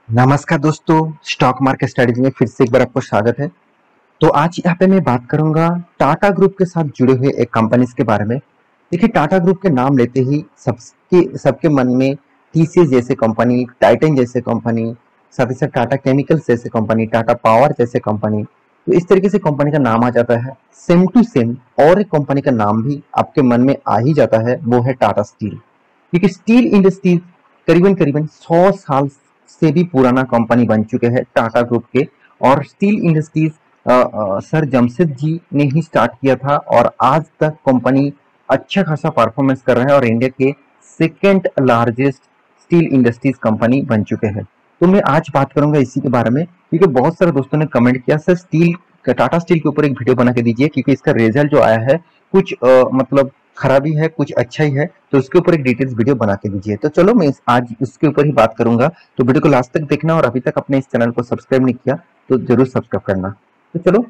नमस्कार दोस्तों, stock market strategy में फिर से एक बार आपको स्वागत है। तो आज यहाँ पे मैं बात करूंगा टाटा ग्रुप के साथ जुड़े हुए एक कंपनीज के बारे में। देखिए, टाटा ग्रुप के नाम लेते ही सबके सबके मन में टीसीएस जैसे कंपनी, टाइटन जैसे कंपनी, साथ ही साथ टाटा केमिकल्स जैसे कंपनी, टाटा पावर जैसे कंपनी, तो इस तरीके से कंपनी का नाम आ जाता है। सेम टू सेम और एक कंपनी का नाम भी आपके मन में आ ही जाता है, वो है टाटा स्टील। क्योंकि स्टील इंडस्ट्रीज करीबन करीबन 100 साल से भी पुराना कंपनी बन चुके हैं टाटा ग्रुप के। और steel industries sir Jamshed ji ने ही स्टार्ट किया था और आज तक कंपनी अच्छा खासा परफॉर्मेंस कर रहा है और इंडिया के second largest steel industries company बन चुके हैं। तो मैं आज बात करूंगा इसी के बारे में, क्योंकि बहुत सारे दोस्तों ने कमेंट किया सर स्टील टाटा स्टील के ऊपर एक वीडियो बना के दीजिए, क्योंकि इसका रिजल्ट जो आया है कुछ मतलब खराबी है, कुछ अच्छा ही है, तो उसके ऊपर एक डिटेल्स वीडियो बना के दीजिए। तो चलो मैं आज उसके ऊपर ही बात करूंगा। तो वीडियो को लास्ट तक देखना और अभी तक अपने इस चैनल को सब्सक्राइब नहीं किया तो जरूर सब्सक्राइब करना। तो चलो,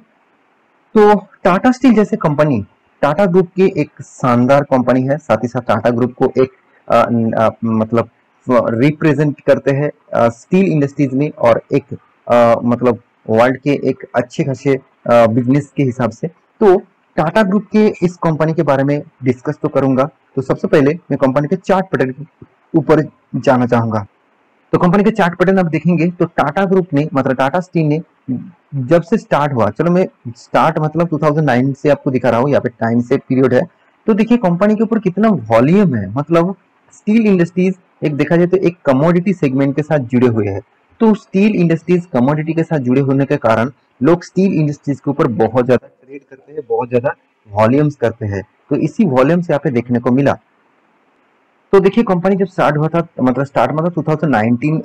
तो टाटा स्टील जैसे कंपनी टाटा ग्रुप की एक शानदार कंपनी है। साथ ही साथ टाटा ग्रुप को एक मतलब रिप्रेजेंट करते हैं स्टील इंडस्ट्रीज में और एक मतलब वर्ल्ड के एक अच्छे खासे बिजनेस के हिसाब से। तो टाटा ग्रुप के इस कंपनी के बारे में डिस्कस तो करूंगा। तो सबसे पहले मैं कंपनी के चार्ट पैटर्न के ऊपर जाना चाहूंगा। तो कंपनी के चार्ट पैटर्न आप देखेंगे तो टाटा ग्रुप ने मतलब टाटा स्टील ने जब से स्टार्ट हुआ, चलो मैं स्टार्ट मतलब 2009 से आपको दिखा रहा हूँ, यहाँ पे टाइम से पीरियड है। तो देखिए कंपनी के ऊपर कितना वॉल्यूम है। मतलब स्टील इंडस्ट्रीज एक देखा जाए तो एक कमोडिटी सेगमेंट के साथ जुड़े हुए हैं। तो स्टील इंडस्ट्रीज कमोडिटी के साथ जुड़े होने के कारण लोग स्टील इंडस्ट्रीज के ऊपर बहुत ज्यादा ट्रेड करते हैं, बहुत ज्यादा वॉल्यूम्स करते हैं। तो इसी वॉल्यूम से यहाँ पे देखने को मिला। तो देखिए कंपनी जब स्टार्ट हुआ था मतलब स्टार्ट मतलब 2019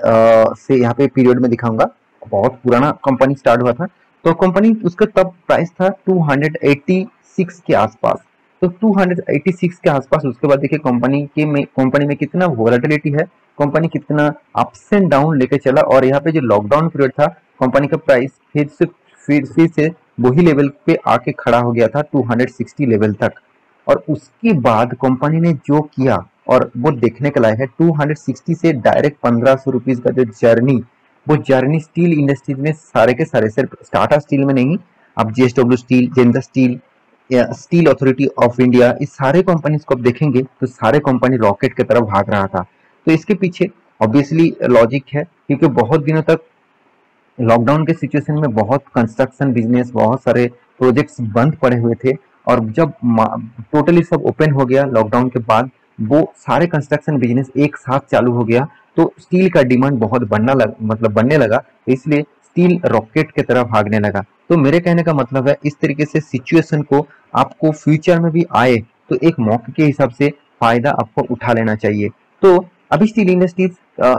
से यहाँ पे पीरियड में दिखाऊंगा। बहुत पुराना कंपनी स्टार्ट हुआ था। तो कंपनी उसका तब प्राइस था 286 के आसपास। तो 286 के आसपास उसके बाद देखिए कंपनी में कितना वोलेटिलिटी है, कंपनी कितना अप्स एंड डाउन लेके चला। और यहाँ पे जो लॉकडाउन पीरियड था कंपनी का प्राइस फिर से वही लेवल पे आके खड़ा हो गया था 260 लेवल तक। और उसके बाद कंपनी ने जो किया और वो देखने के लायक है, 260 से डायरेक्ट 1500 रुपीज का जो जर्नी, वो जर्नी स्टील इंडस्ट्रीज में सारे के सारे, सिर्फ टाटा स्टील में नहीं, आप JSW steel, Jindal steel, steel authority of India, इस सारे कंपनीज को आप देखेंगे तो सारे कंपनी रॉकेट की तरफ भाग रहा था। तो इसके पीछे ऑब्वियसली लॉजिक है, क्योंकि बहुत दिनों तक लॉकडाउन के सिचुएशन में बहुत कंस्ट्रक्शन बिजनेस, बहुत सारे प्रोजेक्ट्स बंद पड़े हुए थे। और जब टोटली सब ओपन हो गया लॉकडाउन के बाद, वो सारे कंस्ट्रक्शन बिजनेस एक साथ चालू हो गया। तो स्टील का डिमांड बहुत बनने लगा, इसलिए स्टील रॉकेट की तरह भागने लगा। तो मेरे कहने का मतलब है इस तरीके से सिचुएशन को आपको फ्यूचर में भी आए तो एक मौके के हिसाब से फायदा आपको उठा लेना चाहिए। तो अभी स्टील इंडस्ट्रीज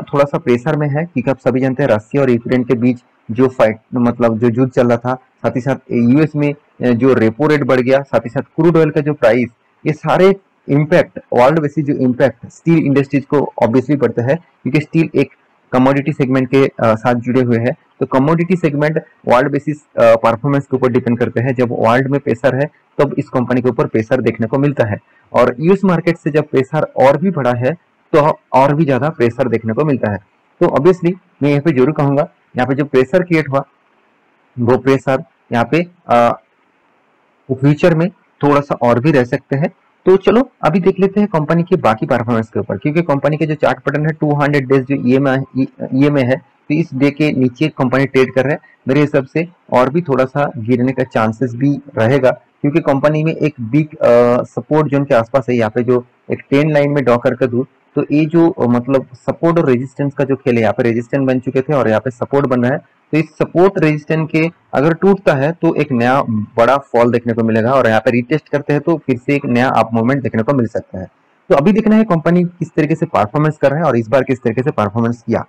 थोड़ा सा प्रेशर में है, क्योंकि आप सभी जानते हैं रसिया और यूक्रेन के बीच जो फाइट मतलब जो युद्ध चल रहा था, साथ ही साथ यूएस में जो रेपो रेट बढ़ गया, साथ ही साथ क्रूड ऑयल का जो प्राइस, ये सारे इम्पैक्ट वर्ल्ड बेसिस जो इम्पैक्ट स्टील इंडस्ट्रीज को ऑब्वियसली पड़ता है, क्योंकि स्टील एक कमोडिटी सेगमेंट के साथ जुड़े हुए हैं। तो commodity segment world basis performance के ऊपर डिपेंड करते हैं। जब वर्ल्ड में प्रेशर है तब इस कंपनी के ऊपर प्रेशर देखने को मिलता है, और यूएस मार्केट से जब प्रेशर और भी बड़ा है तो और भी ज्यादा प्रेशर देखने को मिलता है। तो ऑब्वियसली मैं यहाँ पे जरूर कहूंगा, यहाँ पे जो प्रेशर क्रिएट हुआ वो प्रेशर यहाँ पे फ्यूचर में थोड़ा सा और भी रह सकते हैं। तो चलो अभी देख लेते हैं कंपनी की बाकी परफॉर्मेंस के ऊपर, क्योंकि कंपनी के जो चार्ट पैटर्न है 200 डेज जो ईएमए है, तो इस डे के नीचे कंपनी ट्रेड कर रहा है। मेरे हिसाब से और भी थोड़ा सा गिरने का चांसेस भी रहेगा, क्योंकि कंपनी में एक बिग सपोर्ट जोन के आसपास है। यहाँ पे जो एक 10 लाइन में ड्रॉ करके दूं तो ये जो मतलब सपोर्ट और रेजिस्टेंस का जो खेल है, यहाँ पे रेजिस्टेंस बन चुके थे और यहाँ पे सपोर्ट बन रहा है। तो इस सपोर्ट रेजिस्टेंस के अगर टूटता है तो एक नया बड़ा फॉल देखने को मिलेगा, और यहाँ पे रिटेस्ट करते हैं तो फिर से एक नया अप मूवमेंट देखने को मिल सकता है। तो अभी देखना है कंपनी किस तरीके से परफॉर्मेंस कर रहा है और इस बार किस तरीके से परफॉर्मेंस किया।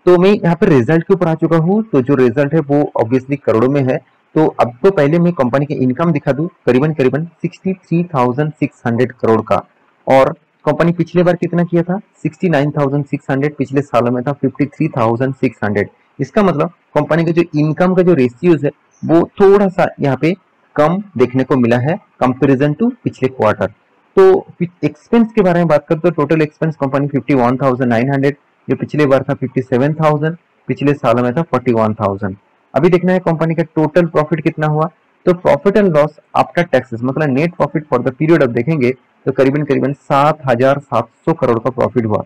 तो मैं यहाँ पे रिजल्ट के ऊपर आ चुका हूँ। तो जो रिजल्ट है वो ऑब्वियसली करोड़ों में है। तो अब तो पहले मैं कंपनी के इनकम दिखा दूं, करीबन करीबन 63,600 करोड़ का। और कंपनी पिछले बार कितना किया था, 69,600, पिछले सालों में था 53,600। इसका मतलब कंपनी का जो इनकम का जो रेशियोज है वो थोड़ा सा यहाँ पे कम देखने को मिला है कंपैरिजन टू पिछले क्वार्टर। तो एक्सपेंस के बारे में बात करते तो टोटल एक्सपेंस कंपनी 51,900, जो पिछले बार था 57,000। पिछले सालों में था 41,000। अभी देखना है कंपनी का टोटल प्रॉफिट कितना हुआ। तो profit and loss after taxes मतलब net profit for the period अब देखेंगे तो करीबन करीबन 7,700 करोड़ का प्रॉफिट हुआ,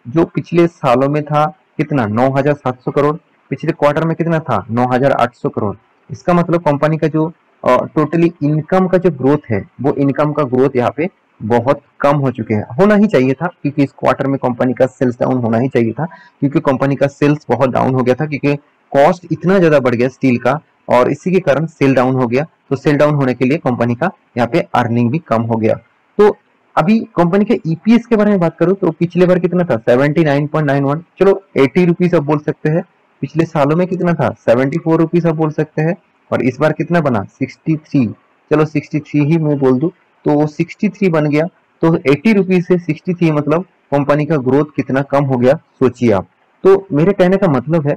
जो पिछले सालों में था कितना 9,700 करोड़। पिछले क्वार्टर में कितना था 9,800 करोड़। इसका मतलब कंपनी का जो टोटली इनकम का जो ग्रोथ है वो इनकम का ग्रोथ यहाँ पे बहुत कम हो चुके हैं। होना ही चाहिए था क्योंकि इस क्वार्टर में कंपनी का सेल्स डाउन होना ही चाहिए था, क्योंकि कंपनी का सेल्स बहुत डाउन हो गया था, क्योंकि कॉस्ट इतना ज्यादा बढ़ गया स्टील का और इसी के कारण सेल डाउन हो गया। तो सेल डाउन होने के लिए कंपनी का यहाँ पे अर्निंग भी कम हो गया। तो अभी कंपनी के ईपीएस के बारे में बात करूं तो पिछले बार कितना था 79.91, चलो 80 रुपीज आप बोल सकते हैं। पिछले सालों में कितना था 74 रुपीज आप बोल सकते हैं। और इस बार कितना बना 63, चलो 63 ही मैं बोल दूं तो 63 बन गया। तो 80 रुपीज से 63 मतलब कंपनी का ग्रोथ कितना कम हो गया सोचिए आप। तो मेरे कहने का मतलब है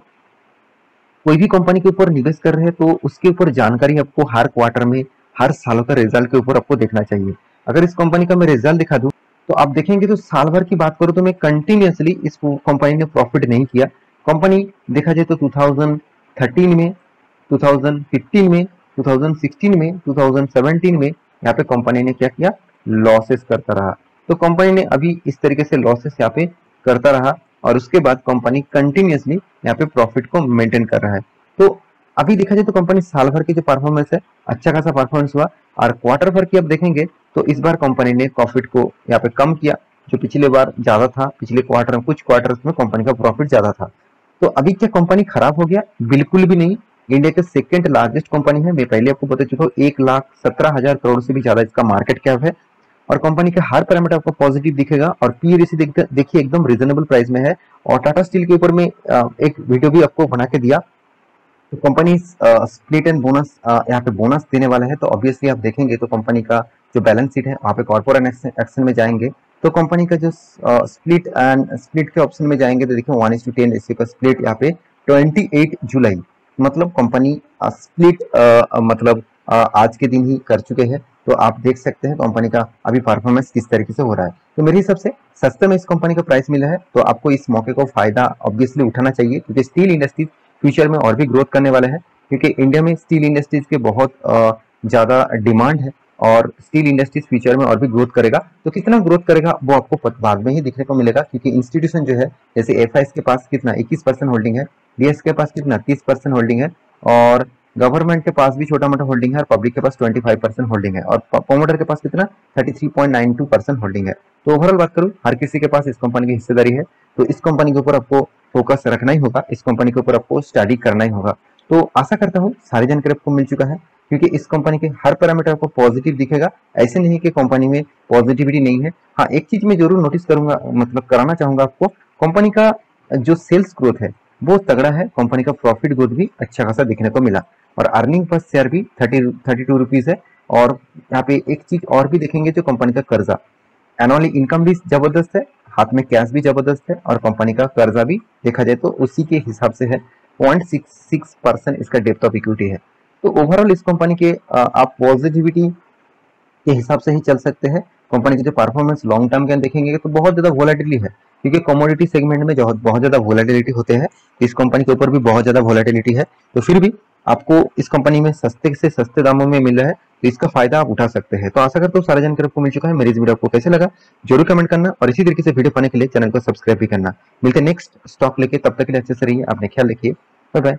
कोई भी कंपनी के ऊपर निवेश कर रहे हैं तो उसके ऊपर जानकारी आपको हर क्वार्टर में हर सालों का रिजल्ट के ऊपर आपको देखना चाहिए। अगर इस कंपनी का मैं रिजल्ट दिखा दूं तो आप देखेंगे तो साल भर की बात करूं तो मैं कंटिन्यूअसली इस कंपनी ने प्रॉफिट नहीं किया। कंपनी देखा जाए तो 2013 में, 2015 में, 2016 में, 2017 में यहाँ पे कंपनी ने क्या किया लॉसेस करता रहा। तो कंपनी ने अभी इस तरीके से लॉसेस यहाँ पे करता रहा और उसके बाद कंपनी कंटिन्यूअसली यहाँ पे प्रॉफिट को मेंटेन कर रहा है। तो अभी देखा जाए तो कंपनी साल भर की जो परफॉर्मेंस है अच्छा खासा परफॉर्मेंस हुआ। और क्वार्टर भर की अब देखेंगे तो इस बार कंपनी ने प्रॉफिट को यहाँ पे कम किया, जो पिछले बार ज्यादा था। पिछले क्वार्टर में कुछ क्वार्टर्स में कंपनी का प्रॉफिट ज्यादा था। तो अभी क्या कंपनी खराब हो गया? बिल्कुल भी नहीं। इंडिया के सेकंड लार्जेस्ट कंपनी है, मैं पहले आपको बता चुका हूँ। 1,17,000 करोड़ से भी ज्यादा इसका मार्केट कैप है और कंपनी के हर पैरामीटर आपको पॉजिटिव दिखेगा और पी रेशियो देखिए एकदम रिजनेबल प्राइस में है। और टाटा स्टील के ऊपर में एक वीडियो भी आपको बना के दिया। तो कंपनी स्प्लिट एंड बोनस यहाँ पे बोनस देने वाला है। तो ऑब्वियसली आप देखेंगे तो कंपनी का जो बैलेंस शीट है वहाँ पे कॉर्पोरेट एक्शन में जाएंगे तो कंपनी का जो स्प्लिट के ऑप्शन में जाएंगे तो देखिए 1:10 रेशियो का स्प्लिट यहाँ पे 28 जुलाई मतलब कंपनी स्प्लिट मतलब आज के दिन ही कर चुके हैं। तो आप देख सकते हैं कंपनी का अभी परफॉर्मेंस किस तरीके से हो रहा है। तो मेरे हिसाब से सस्ते में इस कंपनी का प्राइस मिला है तो आपको इस मौके को फायदा ऑब्वियसली उठाना चाहिए, क्योंकि स्टील इंडस्ट्रीज फ्यूचर में और भी ग्रोथ करने वाले हैं। क्योंकि इंडिया में स्टील इंडस्ट्रीज के बहुत ज्यादा डिमांड है और स्टील इंडस्ट्रीज फ्यूचर में और भी ग्रोथ करेगा। तो कितना ग्रोथ करेगा वो आपको बाद में ही देखने को मिलेगा, क्योंकि इंस्टीट्यूशन जो है जैसे एफआईएस के पास कितना 21% होल्डिंग है, डीएस के पास कितना 30% होल्डिंग है और गवर्नमेंट के पास भी छोटा मोटा होल्डिंग है और पब्लिक के पास 25% होल्डिंग है और प्रोमोटर के पास कितना 33.92% होल्डिंग है। तो ओवरऑल बात करूं हर किसी के पास इस कंपनी की हिस्सेदारी है। तो इस कंपनी के ऊपर आपको फोकस रखना ही होगा, इस कंपनी के ऊपर आपको स्टडी करना ही होगा। तो आशा करता हूँ सारी जानकारी आपको मिल चुका है, क्योंकि इस कंपनी के हर पैरामीटर आपको पॉजिटिव दिखेगा। ऐसे नहीं कि कंपनी में पॉजिटिविटी नहीं है। हाँ, एक चीज मैं जरूर नोटिस करूंगा, मतलब कराना चाहूंगा आपको, कंपनी का जो सेल्स ग्रोथ है वो तगड़ा है, कंपनी का प्रॉफिट ग्रोथ भी अच्छा खासा दिखने को मिला और अर्निंग पर शेयर भी 32 रुपीज है। और यहाँ पे एक चीज और भी देखेंगे जो कंपनी का कर्जा, एनुअली इनकम भी जबरदस्त है, हाथ में कैश भी जबरदस्त है और कंपनी का कर्जा भी देखा जाए तो उसी के हिसाब से है। 0.66% इसका डेप्थ ऑफ इक्विटी है। तो ओवरऑल इस कंपनी के आप पॉजिटिविटी के हिसाब से ही चल सकते हैं। कंपनी की जो परफॉर्मेंस लॉन्ग टर्म के देखेंगे तो बहुत ज्यादा वोलेटिलिटी है, क्योंकि कमोडिटी सेगमेंट में जो बहुत ज्यादा वोलेटिलिटी होते हैं, इस कंपनी के ऊपर भी बहुत ज्यादा वोलेटिलिटी है। तो फिर भी आपको इस कंपनी में सस्ते से सस्ते दामों में मिल रहा है तो इसका फायदा आप उठा सकते हैं। तो आशा करता हूँ सारा जानकारी आपको मिल चुका है। मेरी इस वीडियो आपको कैसे लगा जरूर कमेंट करना और इसी तरीके से वीडियो पाने के लिए चैनल को सब्सक्राइब भी करना। मिलते हैं नेक्स्ट स्टॉक लेके, तब तक के लिए अच्छे से रहिए, अपने ख्याल रखिए, बाय बाय।